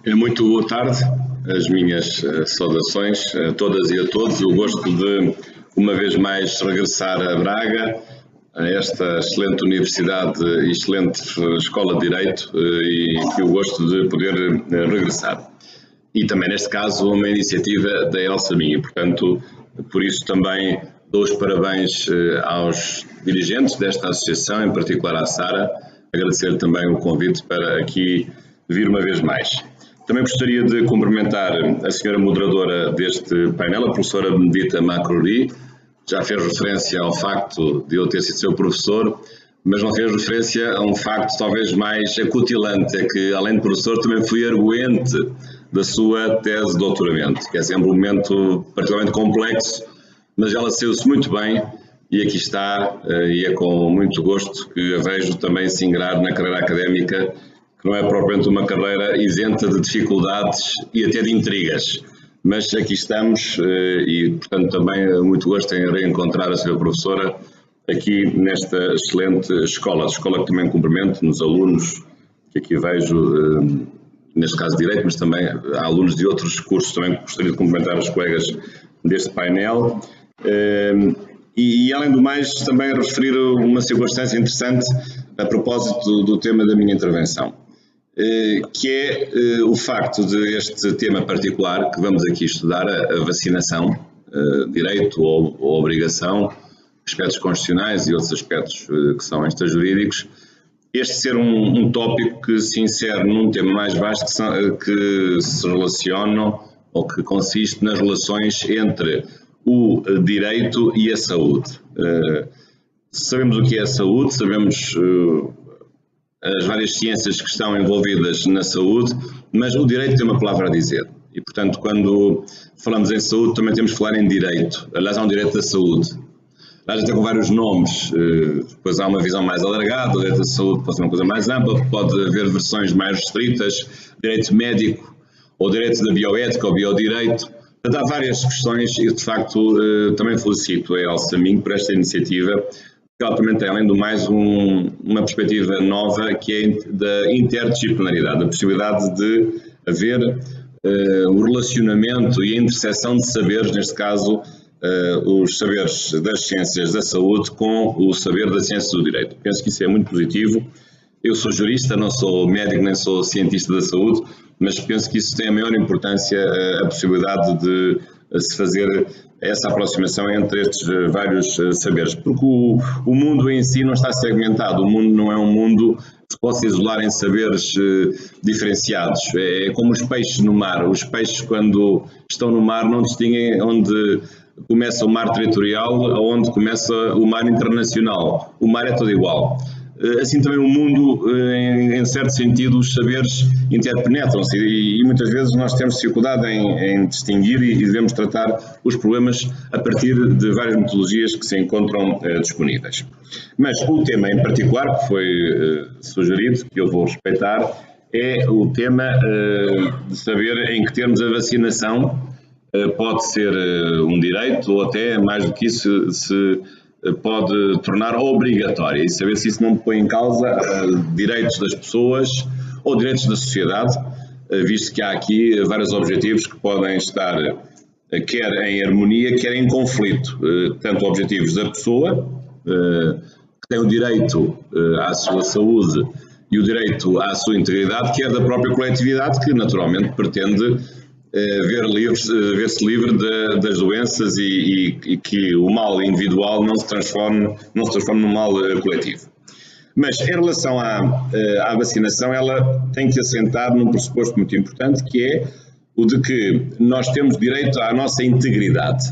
Muito boa tarde, as minhas saudações a todas e a todos. O gosto de, uma vez mais, regressar a Braga, a esta excelente universidade e excelente escola de Direito, e que o gosto de poder regressar. E também, neste caso, uma iniciativa da Elsa Minha. Portanto, por isso também dou os parabéns aos dirigentes desta associação, em particular à Sara, agradecer também o convite para aqui vir uma vez mais. Também gostaria de cumprimentar a senhora moderadora deste painel, a professora Benedita Macruri. Já fez referência ao facto de eu ter sido seu professor, mas não fez referência a um facto talvez mais acutilante, é que além de professor também fui arguente da sua tese de doutoramento, que é sempre um momento particularmente complexo, mas ela saiu-se muito bem e aqui está, e é com muito gosto que a vejo também se ingrar na carreira académica, que não é propriamente uma carreira isenta de dificuldades e até de intrigas, mas aqui estamos e, portanto, também muito gosto em reencontrar a senhora professora aqui nesta excelente escola que também cumprimento nos alunos que aqui vejo, neste caso de Direito, mas também há alunos de outros cursos, também gostaria de cumprimentar os colegas deste painel. E além do mais, também referir uma circunstância interessante a propósito do tema da minha intervenção, que é o facto de este tema particular que vamos aqui estudar, a vacinação, direito ou obrigação, aspectos constitucionais e outros aspectos que são extrajurídicos, este ser um tópico que se insere num tema mais vasto que se relacionam ou que consiste nas relações entre o direito e a saúde. Sabemos o que é a saúde, sabemos as várias ciências que estão envolvidas na saúde, mas o direito tem uma palavra a dizer. E, portanto, quando falamos em saúde, também temos que falar em direito. Aliás, há um direito da saúde. Aliás, até com vários nomes. Depois há uma visão mais alargada, o direito da saúde pode ser uma coisa mais ampla, pode haver versões mais restritas, direito médico, ou direito da bioética, ou biodireito. Portanto, há várias questões e, de facto, também felicito a Elsa Minho por esta iniciativa, porque ela também tem, além do mais, uma perspectiva nova que é da interdisciplinaridade, a possibilidade de haver o relacionamento e a interseção de saberes, neste caso, os saberes das ciências da saúde com o saber da ciência do direito. Penso que isso é muito positivo. Eu sou jurista, não sou médico nem sou cientista da saúde, mas penso que isso tem a maior importância, a possibilidade de se fazer essa aproximação entre estes vários saberes, porque o mundo em si não está segmentado, o mundo não é um mundo que se possa isolar em saberes diferenciados. É como os peixes no mar. Os peixes, quando estão no mar, não distinguem onde começa o mar territorial ou onde começa o mar internacional. O mar é todo igual. Assim também o mundo, em certo sentido, os saberes interpenetram-se e muitas vezes nós temos dificuldade em distinguir e devemos tratar os problemas a partir de várias metodologias que se encontram disponíveis. Mas o tema em particular que foi sugerido, que eu vou respeitar, é o tema de saber em que termos a vacinação pode ser um direito ou até, mais do que isso, se pode tornar obrigatória e saber se isso não põe em causa direitos das pessoas ou direitos da sociedade, visto que há aqui vários objetivos que podem estar quer em harmonia, quer em conflito, tanto objetivos da pessoa, que tem o direito à sua saúde e o direito à sua integridade, quer da própria coletividade, que naturalmente pretende ver-se livre das doenças e que o mal individual não se transforme num mal coletivo. Mas em relação à vacinação, ela tem que assentar num pressuposto muito importante, que é o de que nós temos direito à nossa integridade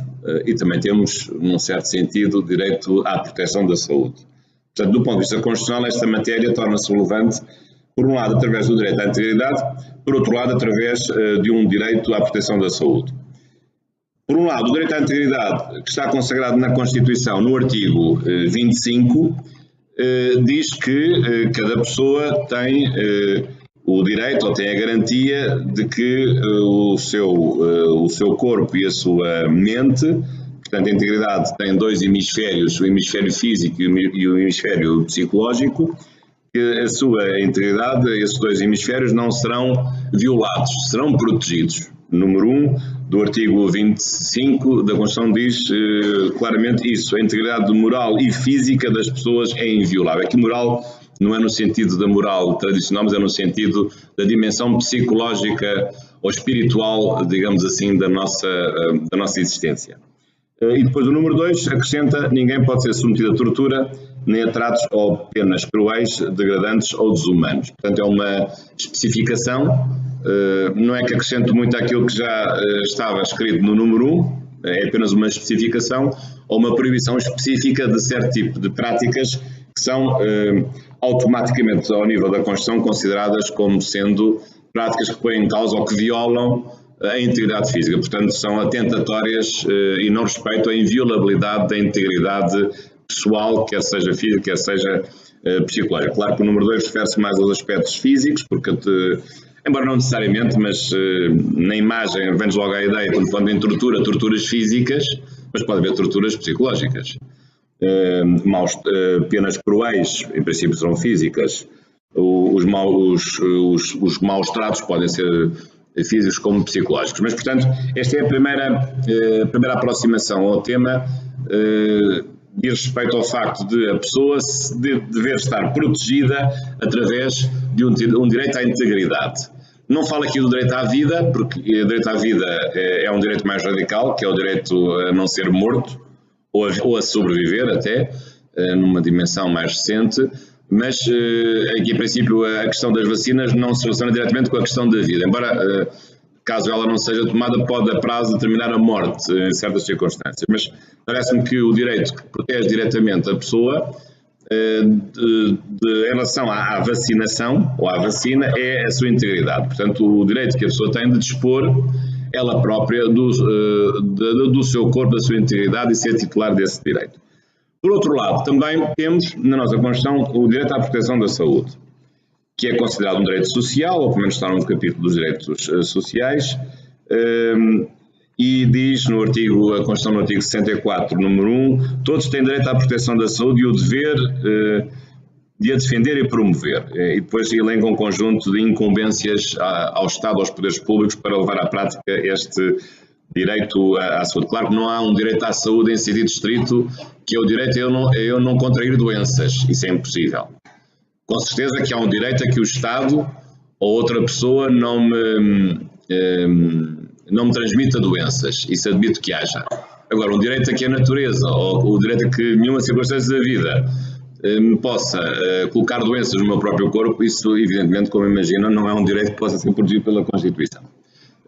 e também temos, num certo sentido, direito à proteção da saúde. Portanto, do ponto de vista constitucional, esta matéria torna-se relevante, por um lado, através do direito à integridade, por outro lado, através de um direito à proteção da saúde. Por um lado, o direito à integridade, que está consagrado na Constituição, no artigo 25, diz que cada pessoa tem o direito ou tem a garantia de que o seu corpo e a sua mente, portanto, a integridade tem dois hemisférios, o hemisfério físico e o hemisfério psicológico, que a sua integridade, esses dois hemisférios, não serão violados, serão protegidos. Número 1 do artigo 25 da Constituição diz claramente isso: a integridade moral e física das pessoas é inviolável. Aqui moral não é no sentido da moral tradicional, mas é no sentido da dimensão psicológica ou espiritual, digamos assim, da nossa existência. E depois o número 2 acrescenta: ninguém pode ser submetido a tortura, nem a tratos ou penas cruéis, degradantes ou desumanos. Portanto, é uma especificação, não é que acrescente muito àquilo que já estava escrito no número 1, é apenas uma especificação ou uma proibição específica de certo tipo de práticas que são automaticamente, ao nível da Constituição, consideradas como sendo práticas que põem em causa ou que violam a integridade física. Portanto, são atentatórias e não respeitam a inviolabilidade da integridade pessoal, quer seja física, quer seja psicológica. Claro que o número 2 refere-se mais aos aspectos físicos, porque, embora não necessariamente, mas na imagem vem-nos logo a ideia, quando falamos em torturas físicas, mas pode haver torturas psicológicas. Penas cruéis, em princípio, serão físicas. Os maus tratos podem ser físicos como psicológicos. Mas, portanto, esta é a primeira aproximação ao tema, diz respeito ao facto de a pessoa dever estar protegida através de um direito à integridade. Não falo aqui do direito à vida, porque o direito à vida é um direito mais radical, que é o direito a não ser morto, ou a sobreviver até, numa dimensão mais recente, mas aqui, em princípio, a questão das vacinas não se relaciona diretamente com a questão da vida, embora, caso ela não seja tomada, pode a prazo determinar a morte em certas circunstâncias, mas parece-me que o direito que protege diretamente a pessoa em relação à vacinação ou à vacina é a sua integridade. Portanto, o direito que a pessoa tem de dispor ela própria do seu corpo, da sua integridade e ser titular desse direito. Por outro lado, também temos na nossa Constituição o direito à proteção da saúde, que é considerado um direito social, ou pelo menos está no capítulo dos direitos sociais, e diz a Constituição no artigo 64, número 1, todos têm direito à proteção da saúde e o dever de a defender e promover. E depois elenca um conjunto de incumbências ao Estado, aos poderes públicos, para levar à prática este direito à saúde. Claro que não há um direito à saúde em sentido estrito, que é o direito a eu não contrair doenças. Isso é impossível. Com certeza que há um direito a que o Estado ou outra pessoa não me transmita doenças. Isso admito que haja. Agora, um direito a que a natureza ou o direito a que nenhuma circunstância da vida me possa colocar doenças no meu próprio corpo, isso, evidentemente, como imagina, não é um direito que possa ser protegido pela Constituição.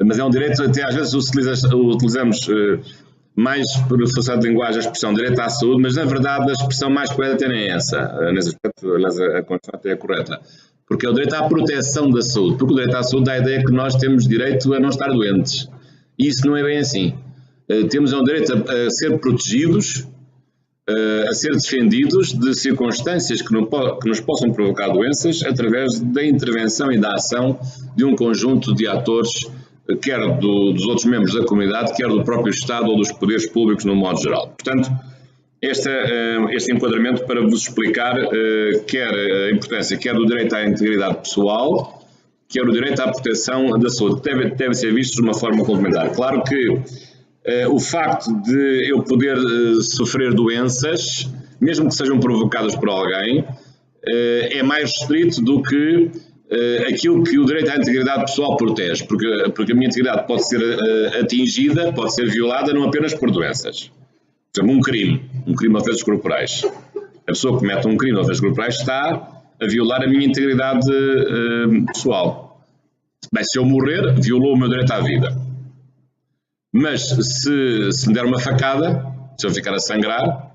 Mas é um direito, até às vezes utilizamos mais por facilidade de linguagem a expressão direito à saúde, mas na verdade a expressão mais correta até nem é essa. Nesse aspecto, aliás, a Constituição até é correta. Porque é o direito à proteção da saúde. Porque o direito à saúde dá a ideia que nós temos direito a não estar doentes. E isso não é bem assim. Temos um direito a ser protegidos, a ser defendidos de circunstâncias que nos possam provocar doenças através da intervenção e da ação de um conjunto de atores, quer dos outros membros da comunidade, quer do próprio Estado ou dos poderes públicos no modo geral. Portanto, este enquadramento para vos explicar quer a importância quer do direito à integridade pessoal, quer o direito à proteção da saúde, que devem ser vistos de uma forma complementar. Claro que o facto de eu poder sofrer doenças, mesmo que sejam provocadas por alguém, é mais restrito do que aquilo que o direito à integridade pessoal protege, porque a minha integridade pode ser atingida, pode ser violada não apenas por doenças. Por exemplo, um crime de ofensas corporais. A pessoa que comete um crime de ofensas corporais está a violar a minha integridade pessoal. Bem, se eu morrer, violou o meu direito à vida. Mas se me der uma facada, se eu ficar a sangrar,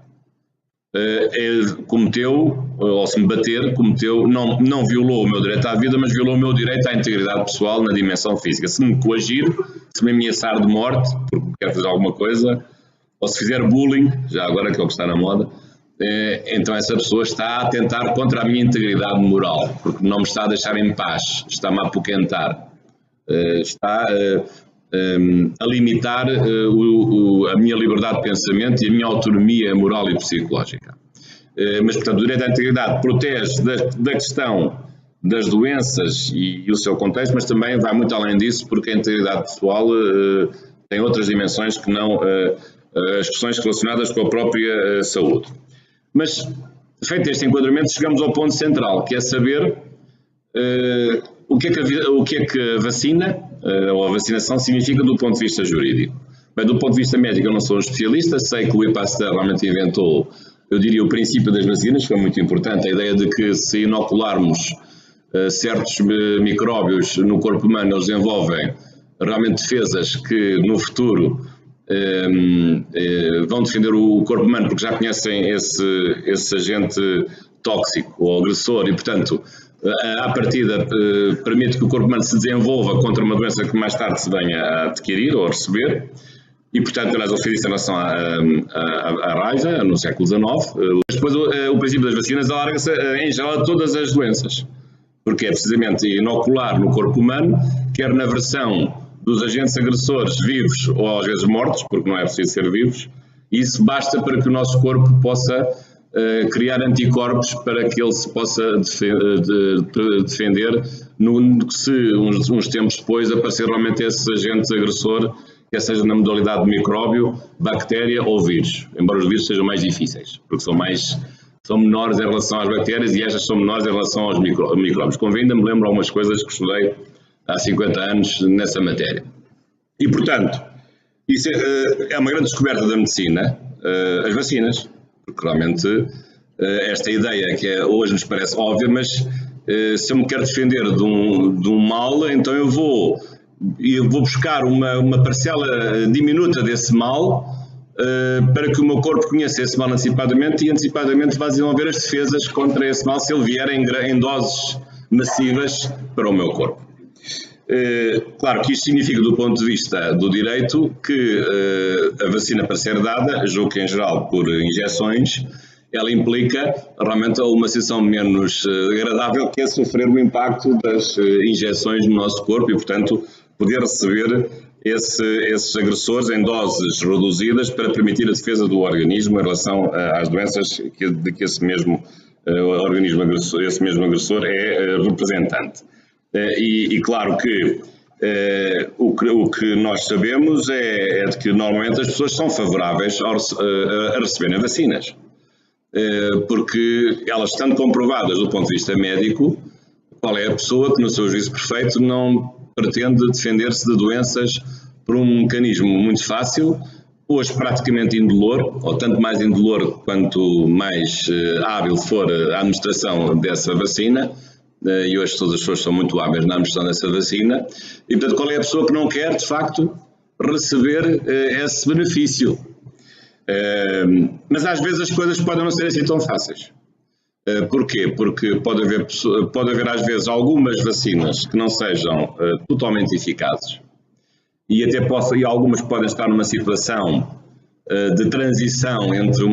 cometeu, ou se me bater, cometeu, não violou o meu direito à vida, mas violou o meu direito à integridade pessoal na dimensão física. Se me coagir, se me ameaçar de morte, porque quer fazer alguma coisa, ou se fizer bullying, já agora que é o que está na moda, então essa pessoa está a atentar contra a minha integridade moral, porque não me está a deixar em paz, está-me a apoquentar, está a limitar a minha liberdade de pensamento e a minha autonomia moral e psicológica. Mas, portanto, o direito à integridade protege da questão das doenças e o seu contexto, mas também vai muito além disso, porque a integridade pessoal tem outras dimensões que não as questões relacionadas com a própria saúde. Mas, feito este enquadramento, chegamos ao ponto central, que é saber o que é que a vacina ou a vacinação significa do ponto de vista jurídico. Bem, do ponto de vista médico, eu não sou um especialista, sei que o Louis Pasteur realmente inventou, eu diria, o princípio das vacinas, que foi muito importante, a ideia de que se inocularmos certos micróbios no corpo humano, eles desenvolvem realmente defesas que no futuro vão defender o corpo humano, porque já conhecem esse agente tóxico ou agressor e, portanto, à partida permite que o corpo humano se desenvolva contra uma doença que mais tarde se venha a adquirir ou a receber. E, portanto, aliás, ele fez isso em relação à raiva, no século XIX. Depois, o princípio das vacinas alarga-se, em geral, a todas as doenças, porque é precisamente inocular no corpo humano, quer na versão dos agentes agressores vivos ou às vezes mortos, porque não é preciso ser vivos, e isso basta para que o nosso corpo possa criar anticorpos para que ele se possa defender se uns tempos depois aparecer realmente esse agente agressor, quer seja na modalidade de micróbio, bactéria ou vírus, embora os vírus sejam mais difíceis, porque são menores em relação às bactérias e estas são menores em relação aos micróbios. Convém, ainda me lembro algumas coisas que estudei há 50 anos nessa matéria. E, portanto, isso é uma grande descoberta da medicina, as vacinas, porque realmente esta ideia que hoje nos parece óbvia, mas se eu me quero defender de um mal, então eu vou buscar uma parcela diminuta desse mal para que o meu corpo conheça esse mal antecipadamente e antecipadamente vá desenvolver as defesas contra esse mal se ele vier em doses massivas para o meu corpo. Claro que isto significa, do ponto de vista do direito, que a vacina, para ser dada, julgo que em geral por injeções, ela implica realmente uma situação menos agradável, que é sofrer o impacto das injeções no nosso corpo e, portanto, poder receber esses agressores em doses reduzidas para permitir a defesa do organismo em relação às doenças de que esse mesmo organismo agressor, esse mesmo agressor é representante. E claro que o que nós sabemos é de que normalmente as pessoas são favoráveis a receberem vacinas, porque elas estando comprovadas do ponto de vista médico, qual é a pessoa que no seu juízo perfeito não pretende defender-se de doenças por um mecanismo muito fácil, hoje praticamente indolor, ou tanto mais indolor quanto mais hábil for a administração dessa vacina, e hoje todas as pessoas são muito hábeis na administração dessa vacina, e portanto qual é a pessoa que não quer de facto receber esse benefício? Mas às vezes as coisas podem não ser assim tão fáceis. Porquê? Porque pode haver às vezes algumas vacinas que não sejam totalmente eficazes e algumas podem estar numa situação de transição entre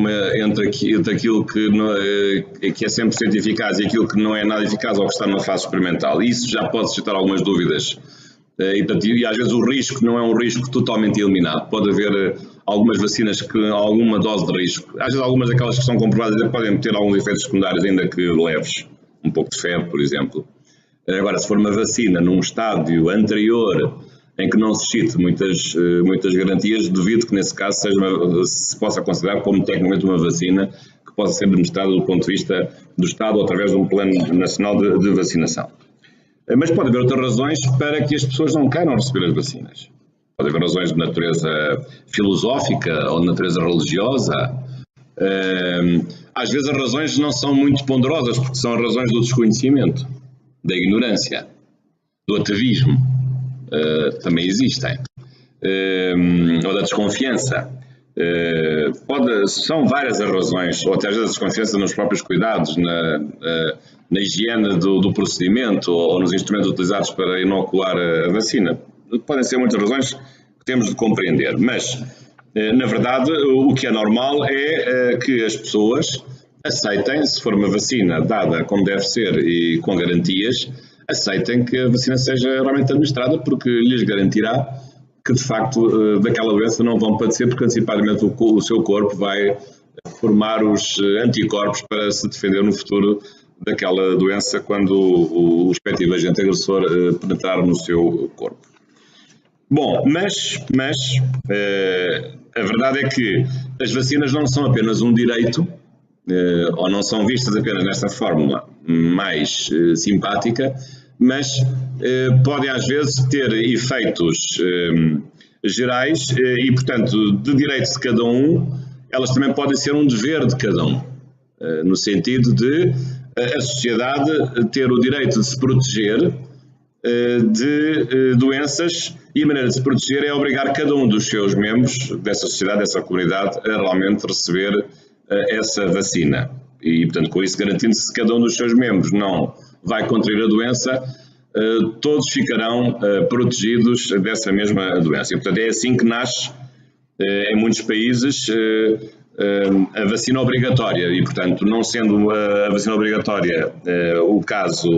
aquilo que é 100% eficaz e aquilo que não é nada eficaz ou que está numa fase experimental. Isso já pode suscitar algumas dúvidas e às vezes o risco não é um risco totalmente eliminado. Pode haver algumas vacinas que alguma dose de risco, às vezes algumas daquelas que são comprovadas podem ter alguns efeitos secundários ainda que leves, um pouco de febre, por exemplo. Agora, se for uma vacina num estádio anterior em que não se suscite muitas garantias, duvido que nesse caso se possa considerar como tecnicamente uma vacina que possa ser administrada do ponto de vista do Estado ou através de um plano nacional de vacinação. Mas pode haver outras razões para que as pessoas não queiram receber as vacinas. Pode haver razões de natureza filosófica ou de natureza religiosa. Às vezes as razões não são muito ponderosas, porque são razões do desconhecimento, da ignorância, do atavismo. Também existem. Ou da desconfiança. São várias as razões, ou até às vezes a desconfiança nos próprios cuidados, na higiene do procedimento ou nos instrumentos utilizados para inocular a vacina. Podem ser muitas razões que temos de compreender, mas, na verdade, o que é normal é que as pessoas aceitem, se for uma vacina dada como deve ser e com garantias, aceitem que a vacina seja realmente administrada, porque lhes garantirá que, de facto, daquela doença não vão padecer, porque antecipadamente o seu corpo vai formar os anticorpos para se defender no futuro daquela doença quando o respectivo agente agressor penetrar no seu corpo. Bom, mas a verdade é que as vacinas não são apenas um direito, ou não são vistas apenas nesta fórmula mais simpática, mas podem às vezes ter efeitos gerais e, portanto, de direito de cada um, elas também podem ser um dever de cada um, no sentido de a sociedade ter o direito de se proteger de doenças, e a maneira de se proteger é obrigar cada um dos seus membros dessa sociedade, dessa comunidade, a realmente receber essa vacina. E, portanto, com isso garantindo-se que cada um dos seus membros não vai contrair a doença, todos ficarão protegidos dessa mesma doença. E, portanto, é assim que nasce, em muitos países, a vacina obrigatória. E, portanto, não sendo a vacina obrigatória o caso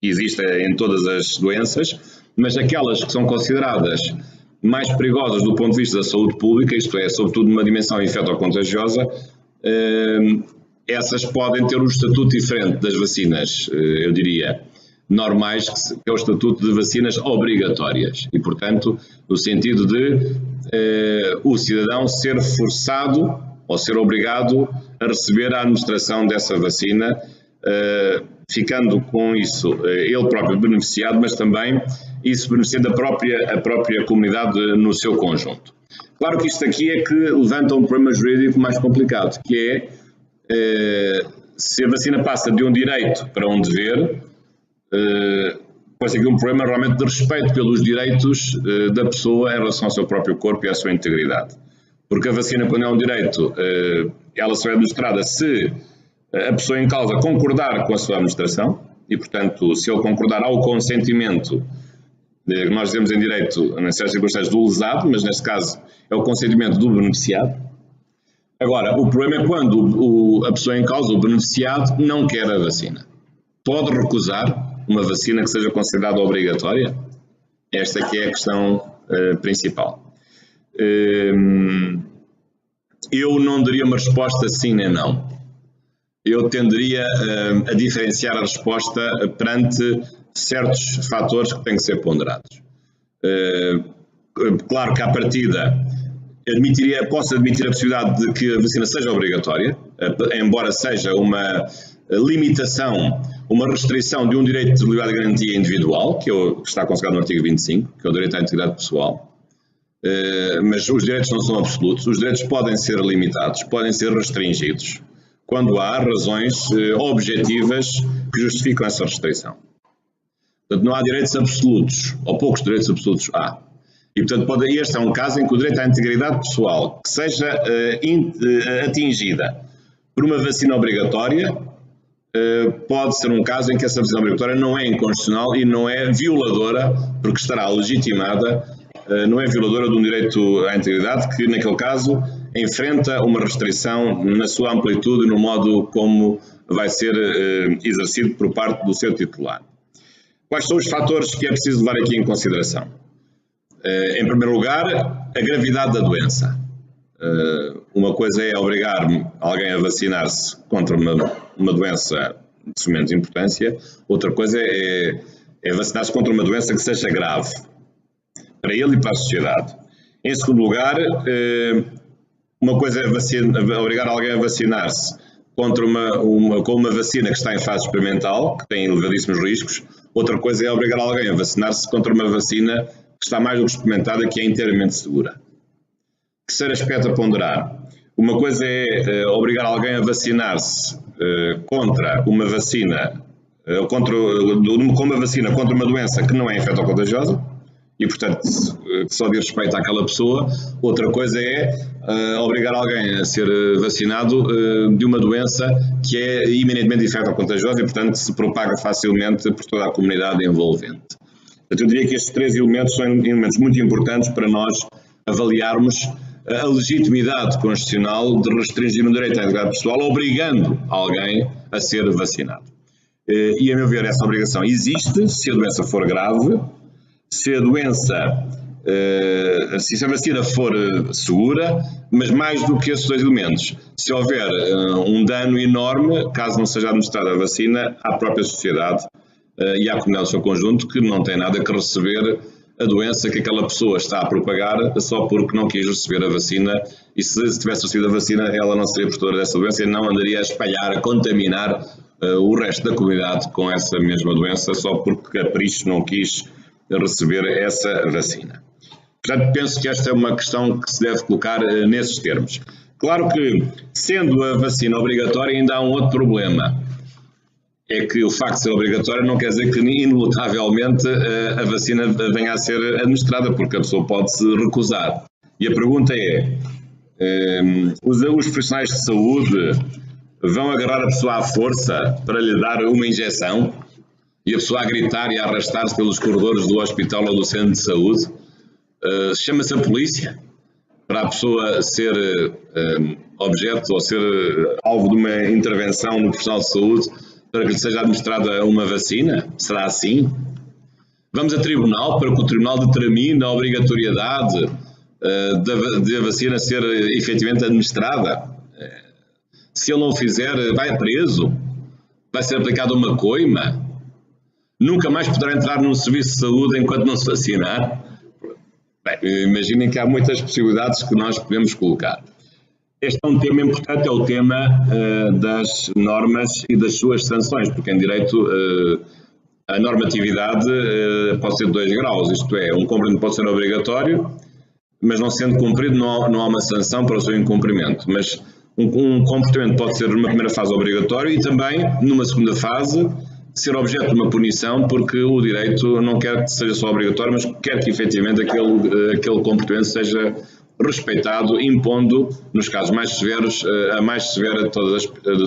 que existe em todas as doenças, mas aquelas que são consideradas mais perigosas do ponto de vista da saúde pública, isto é, sobretudo numa dimensão infecto-contagiosa, essas podem ter um estatuto diferente das vacinas, eu diria, normais, que é o estatuto de vacinas obrigatórias. E, portanto, no sentido de o cidadão ser forçado ou ser obrigado a receber a administração dessa vacina, ficando com isso ele próprio beneficiado, mas também isso beneficiando a própria comunidade no seu conjunto. Claro que isto aqui é que levanta um problema jurídico mais complicado, que é se a vacina passa de um direito para um dever, pode ser aqui um problema realmente de respeito pelos direitos da pessoa em relação ao seu próprio corpo e à sua integridade. Porque a vacina, quando é um direito, ela só é administrada se a pessoa em causa concordar com a sua administração e, portanto, se ele concordar ao consentimento, que nós dizemos em direito, nas certas circunstâncias, do lesado, mas neste caso é o consentimento do beneficiado. Agora, o problema é quando a pessoa em causa, o beneficiado, não quer a vacina. Pode recusar uma vacina que seja considerada obrigatória? Esta aqui é a questão principal. Eu não daria uma resposta sim nem não. Eu tenderia a diferenciar a resposta perante certos fatores que têm que ser ponderados. Claro que à partida posso admitir a possibilidade de que a vacina seja obrigatória, embora seja uma limitação, uma restrição de um direito de liberdade e garantia individual, que está consagrado no artigo 25, que é o direito à integridade pessoal. Mas os direitos não são absolutos, os direitos podem ser limitados, podem ser restringidos, quando há razões objetivas que justificam essa restrição. Portanto, não há direitos absolutos, ou poucos direitos absolutos há. E, portanto, este é um caso em que o direito à integridade pessoal, que seja atingida por uma vacina obrigatória, pode ser um caso em que essa vacina obrigatória não é inconstitucional e não é violadora, porque estará legitimada, não é violadora de um direito à integridade que, naquele caso, enfrenta uma restrição na sua amplitude e no modo como vai ser exercido por parte do seu titular. Quais são os fatores que é preciso levar aqui em consideração? Em primeiro lugar, a gravidade da doença. Uma coisa é obrigar alguém a vacinar-se contra uma doença de sumente importância, outra coisa é vacinar-se contra uma doença que seja grave, para ele e para a sociedade. Em segundo lugar, uma coisa é obrigar alguém a vacinar-se contra com uma vacina que está em fase experimental, que tem elevadíssimos riscos. Outra coisa é obrigar alguém a vacinar-se contra uma vacina que está mais do que experimentada, que é inteiramente segura. Terceiro aspecto a ponderar. Uma coisa é obrigar alguém a vacinar-se contra uma vacina, com uma vacina contra uma doença que não é infecto-contagiosa, e, portanto, que só diz respeito àquela pessoa. Outra coisa é obrigar alguém a ser vacinado de uma doença que é eminentemente infecto-contagiosa e, portanto, se propaga facilmente por toda a comunidade envolvente. Portanto, eu diria que estes três elementos são elementos muito importantes para nós avaliarmos a legitimidade constitucional de restringir um direito à integridade pessoal, obrigando alguém a ser vacinado. E, a meu ver, essa obrigação existe se a doença for grave, se a vacina for segura Mas mais do que esses dois elementos, se houver um dano enorme, caso não seja administrada a vacina, à própria sociedade e à comunidade do seu conjunto, que não tem nada que receber a doença que aquela pessoa está a propagar só porque não quis receber a vacina, e se tivesse recebido a vacina ela não seria portadora dessa doença e não andaria a espalhar, a contaminar o resto da comunidade com essa mesma doença só porque capricho não quis receber essa vacina. Portanto, penso que esta é uma questão que se deve colocar nesses termos. Claro que, sendo a vacina obrigatória, ainda há um outro problema. É que o facto de ser obrigatória não quer dizer que inelutavelmente a vacina venha a ser administrada, porque a pessoa pode se recusar. E a pergunta é, os profissionais de saúde vão agarrar a pessoa à força para lhe dar uma injeção e a pessoa a gritar e a arrastar-se pelos corredores do hospital ou do centro de saúde? Chama-se a polícia para a pessoa ser objeto ou ser alvo de uma intervenção no profissional de saúde para que lhe seja administrada uma vacina? Será assim? Vamos a tribunal para que o tribunal determine a obrigatoriedade da vacina ser efetivamente administrada? Se ele não o fizer, vai preso? Vai ser aplicada uma coima? Nunca mais poderá entrar num serviço de saúde enquanto não se vacinar? Bem, imaginem que há muitas possibilidades que nós podemos colocar. Este é um tema importante, é o tema das normas e das suas sanções, porque em direito a normatividade pode ser de 2 graus, isto é, um cumprimento pode ser obrigatório, mas não sendo cumprido não há uma sanção para o seu incumprimento, mas um comportamento pode ser numa primeira fase obrigatório e também numa segunda fase ser objeto de uma punição, porque o direito não quer que seja só obrigatório, mas quer que efetivamente aquele comportamento seja respeitado, impondo, nos casos mais severos, a mais severa de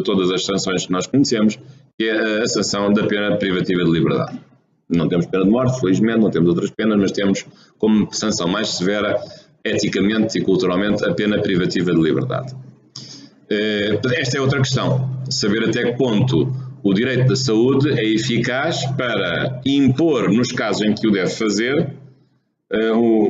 todas as sanções que nós conhecemos, que é a sanção da pena privativa de liberdade. Não temos pena de morte, felizmente, não temos outras penas, mas temos como sanção mais severa, eticamente e culturalmente, a pena privativa de liberdade. Esta é outra questão, saber até que ponto o direito da saúde é eficaz para impor, nos casos em que o deve fazer,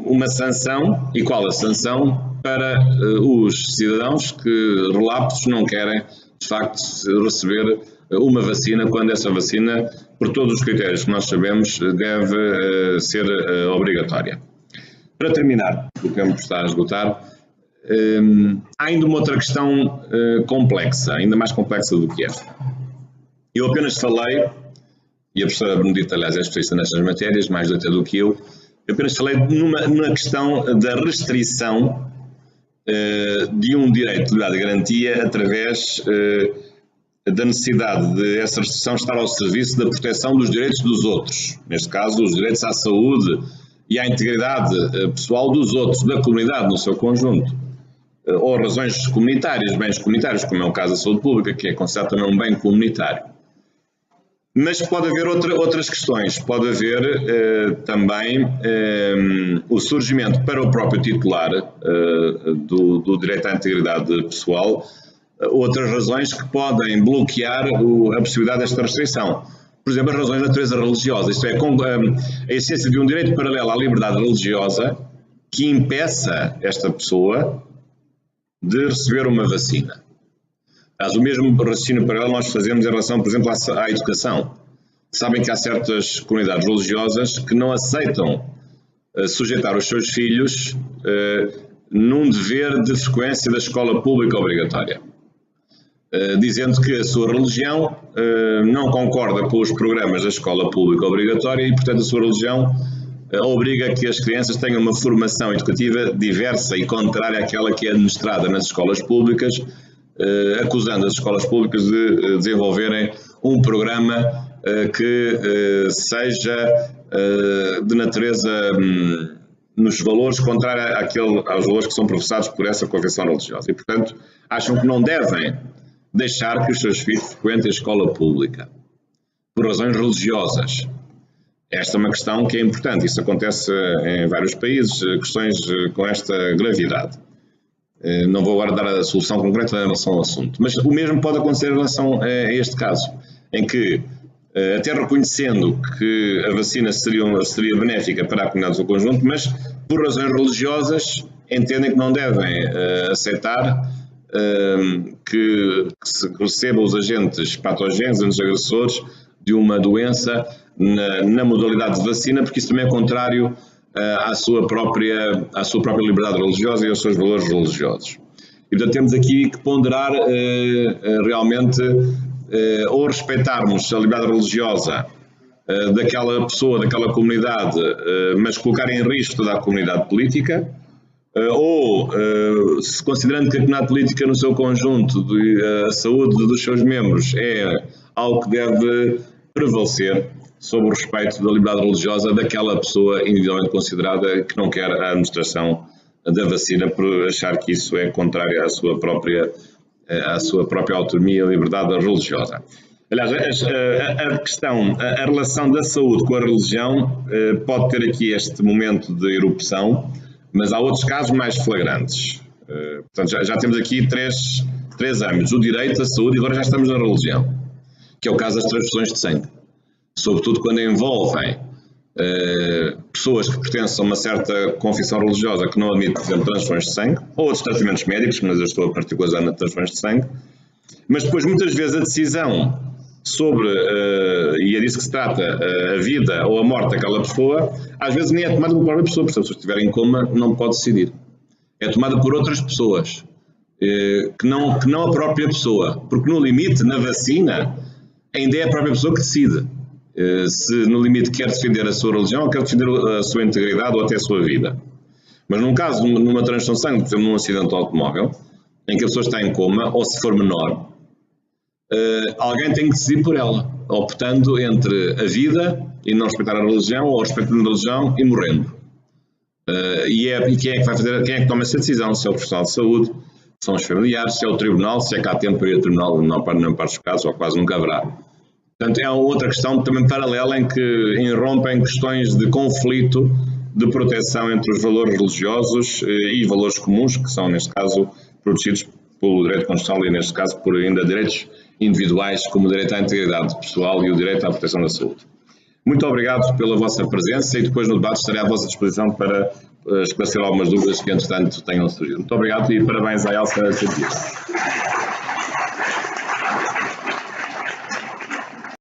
uma sanção, e qual a sanção, para os cidadãos que relapsos não querem, de facto, receber uma vacina, quando essa vacina, por todos os critérios que nós sabemos, deve ser obrigatória. Para terminar, o tempo está a esgotar, há ainda uma outra questão complexa, ainda mais complexa do que esta. Eu apenas falei, e a professora Benedita, aliás, é especialista nestas matérias, mais até do que eu apenas falei numa questão da restrição de um direito de liberdade e garantia através da necessidade de essa restrição estar ao serviço da proteção dos direitos dos outros, neste caso os direitos à saúde e à integridade pessoal dos outros, da comunidade no seu conjunto, ou razões comunitárias, bens comunitários, como é o caso da saúde pública, que é considerado também um bem comunitário. Mas pode haver outras questões, pode haver também o surgimento para o próprio titular do direito à integridade pessoal, outras razões que podem bloquear a possibilidade desta restrição. Por exemplo, as razões de natureza religiosa, isto é, a essência de um direito paralelo à liberdade religiosa que impeça esta pessoa de receber uma vacina. Mas o mesmo raciocínio paralelo nós fazemos em relação, por exemplo, à educação. Sabem que há certas comunidades religiosas que não aceitam sujeitar os seus filhos num dever de frequência da escola pública obrigatória, dizendo que a sua religião não concorda com os programas da escola pública obrigatória e, portanto, a sua religião obriga que as crianças tenham uma formação educativa diversa e contrária àquela que é administrada nas escolas públicas, acusando as escolas públicas de desenvolverem um programa que seja de natureza nos valores contrária aos valores que são professados por essa confissão religiosa. E, portanto, acham que não devem deixar que os seus filhos frequentem a escola pública por razões religiosas. Esta é uma questão que é importante. Isso acontece em vários países, questões com esta gravidade. Não vou agora dar a solução concreta em relação ao assunto, mas o mesmo pode acontecer em relação a este caso, em que até reconhecendo que a vacina seria benéfica para a comunidade do seu conjunto, mas por razões religiosas entendem que não devem aceitar que se receba os agentes patogénicos, os agressores de uma doença na modalidade de vacina, porque isso também é contrário à sua própria liberdade religiosa e aos seus valores religiosos. E, portanto, temos aqui que ponderar realmente ou respeitarmos a liberdade religiosa daquela pessoa, daquela comunidade, mas colocar em risco toda a comunidade política, ou, se considerando que a comunidade política no seu conjunto, a saúde dos seus membros é algo que deve prevalecer sobre o respeito da liberdade religiosa daquela pessoa individualmente considerada que não quer a administração da vacina por achar que isso é contrário à sua própria autonomia e liberdade religiosa. Aliás, a relação da saúde com a religião pode ter aqui este momento de erupção, mas há outros casos mais flagrantes. Portanto, já temos aqui três âmbitos: o direito, a saúde, e agora já estamos na religião, que é o caso das transfusões de sangue. Sobretudo quando envolvem pessoas que pertencem a uma certa confissão religiosa que não admite, por exemplo, transfusões de sangue, ou outros tratamentos médicos, mas eu estou a particularizar nas transfusões de sangue, mas depois muitas vezes a decisão sobre, e é disso que se trata, a vida ou a morte daquela pessoa, às vezes nem é tomada pela própria pessoa, porque se a pessoa estiver em coma não pode decidir. É tomada por outras pessoas, que não a própria pessoa, porque no limite, na vacina, ainda é a própria pessoa que decide se no limite quer defender a sua religião ou quer defender a sua integridade ou até a sua vida. Mas num caso, numa transfusão de sangue, por exemplo, num acidente de automóvel, em que a pessoa está em coma, ou se for menor, alguém tem que decidir por ela, optando entre a vida e não respeitar a religião, ou respeitando a religião e morrendo. E quem é que vai fazer, quem é que toma essa decisão? Se é o profissional de saúde, são os familiares, se é o tribunal, se é que há tempo para ir ao tribunal, não para os casos, ou quase nunca haverá. Portanto, é outra questão também paralela em que irrompem questões de conflito de proteção entre os valores religiosos e valores comuns, que são, neste caso, protegidos pelo direito constitucional e, neste caso, por ainda direitos individuais, como o direito à integridade pessoal e o direito à proteção da saúde. Muito obrigado pela vossa presença e depois no debate estarei à vossa disposição para esclarecer algumas dúvidas que, entretanto, tenham surgido. Muito obrigado e parabéns à Elsa Santiago.